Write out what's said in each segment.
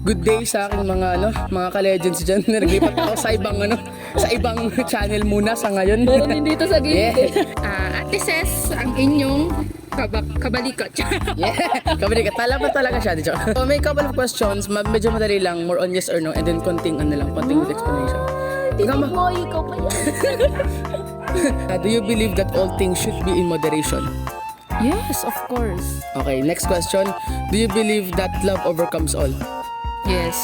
good day sa aking mga ka-legends dyan. Naglipat ako sa ibang channel muna sa ngayon. Meron din dito sa gilid. Yeah. Ate Ses, ang inyong kabalikot. Yeah, kabalikat. Tala pa talaga siya. Dito. So, may couple of questions. Medyo madali lang. More on yes or no. And then konting with explanation. Tinig mo, ikaw pa yan. Do you believe that all things should be in moderation? Yes, of course. Okay, next question. Do you believe that love overcomes all? Yes.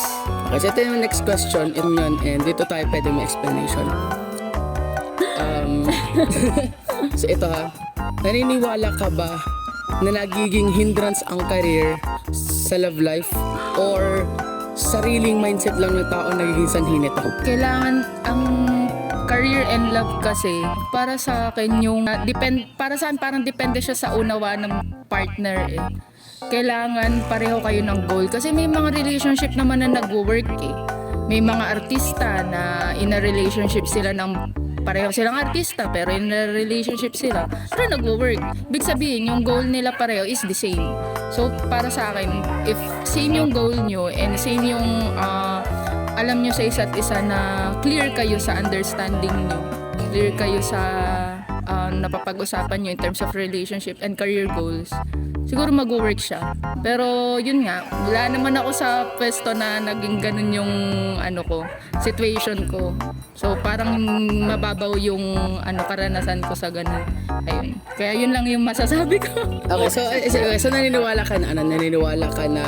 Okay, so ito yung next question. And dito tayo pwede may explanation. So ito ha. Naniniwala ka ba na nagiging hindrance ang career sa love life? Or sariling mindset lang ng tao nagiging sanhi nito? Kailangan ang career and love kasi para sa akin yung para saan parang depende siya sa unawa ng partner eh. Kailangan pareho kayo ng goal kasi may mga relationship naman na nagwo-work eh. May mga artista na in a relationship sila ng pareho silang artista pero in a relationship sila pero nagwo-work. Big sabihin yung goal nila pareho is the same. So para sa akin if same yung goal nyo and same yung alam nyo sa isa't isa na clear kayo sa understanding nyo, clear kayo sa napapag-usapan nyo in terms of relationship and career goals, siguro mag-work siya. Pero yun nga, wala naman ako sa pwesto na naging ganun yung situation ko. So parang mababaw yung karanasan ko sa ganun. Ayun. Kaya yun lang yung masasabi ko. Okay, so naniniwala ka na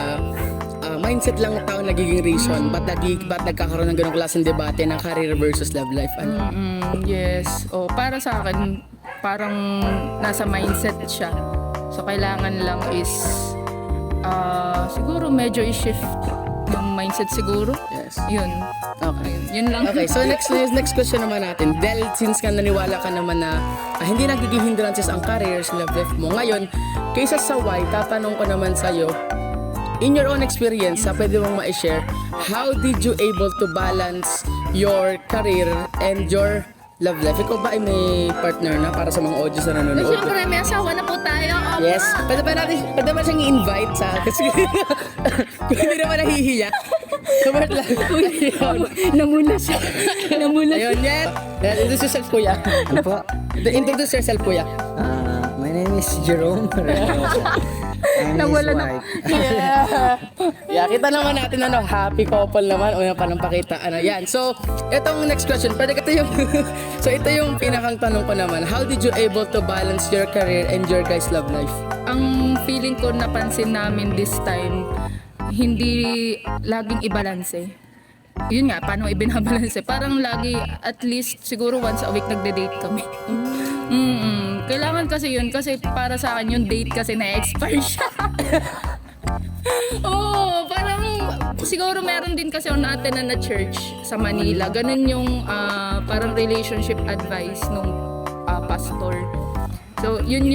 mindset lang ng tao nagiging reason ba't nagkakaroon ng ganong klaseng debate ng career versus love life? Yes. Para sa akin, parang nasa mindset siya. So kailangan lang is siguro medyo i-shift yung mindset siguro. Yes. Yun. Okay. Yun lang. Okay, so next question naman natin. Dahil since ka naniwala ka naman na hindi nagiging hindrances ang career sa love life mo. Ngayon, kaysa sa why, tatanong ko naman sa'yo, in your own experience, pwede mong ma-share, how did you able to balance your career and your love life? Ikaw ba ay may partner na para sa mga audience na nanonood? Siyempre, may asawa na po tayo. Yes. Pwede ba siyang i-invite sa... Kasi kung hindi naman nahihiya. Kumart lang. Namula siya. Ayun, yan. Introduce yourself, kuya. Ano po? Introduce yourself, kuya. My name is Jerome. I'm his Nawalan wife. Yeah, kita naman natin happy couple naman. Una pa nang pakita. Yan. So, itong next question. So, ito yung pinakang tanong ko naman. How did you able to balance your career and your guys' love life? Ang feeling ko napansin namin this time, hindi laging i-balance. Yun nga, paano ibinabalance? Parang lagi, at least siguro once a week nagde-date kami. Kailangan kasi yun kasi para sa akin yung date kasi na-expire siya. Parang siguro meron din kasi ako na-attend na church sa Manila. Ganun yung parang relationship advice nung pastor. So yun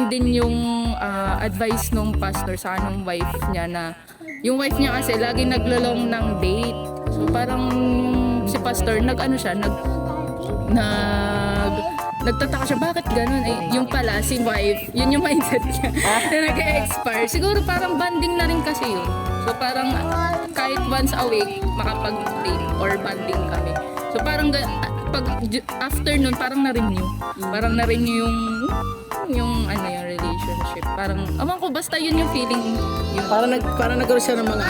din yung advice nung pastor sa anong wife niya na yung wife niya kasi lagi naglolong ng date. So parang si pastor nagtataka siya, bakit ganun? Yung pala, si wife, yun yung mindset niya na nag-expire. Siguro parang banding na rin kasi yun. So parang kahit once a week, makapag-date or banding kami. So parang after nun, parang na-renew. Parang na-renew yung relationship. Parang, awan ko, basta yun yung feeling. Parang nagkaroon siya ng mga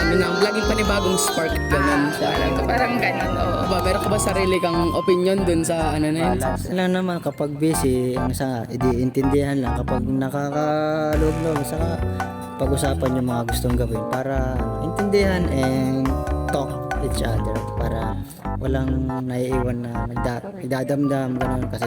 laging panibagong spark. Ganun siya. Parang ganun, oo. Meron ka ba sarili kang opinion dun sa na yun? Lang naman kapag busy, intindihan lang kapag nakakaloob-loob sa pag-usapan yung mga gustong gawin para intindihan and talk each other para walang naiiwan na idadamdam ganun kasi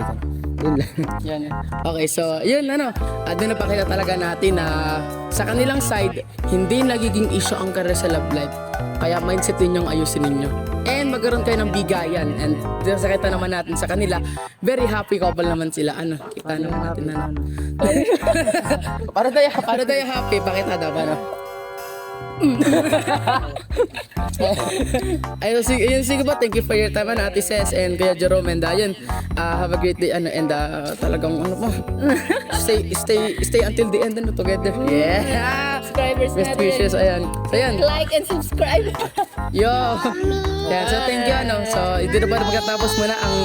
yun lang. Yan. Okay, so yun doon napakita talaga natin na sa kanilang side hindi nagiging issue ang career sa love life. Kaya mindset ninyong ayusin ninyo. And magkaroon kayo ng bigayan. And sa kita naman natin sa kanila, very happy couple naman sila. Kita naman natin para tayo happy. Pakita daw, Ayun, sige ba, thank you for your time, Ate Ses and Kuya Jerome, and ayun, have a great day, and talagang, stay until the end, together. Yeah! Subscribers Best wishes, ayan. So, ayan. Like and subscribe. Yo! Yan, so thank you, So, dito ba pagkatapos muna ang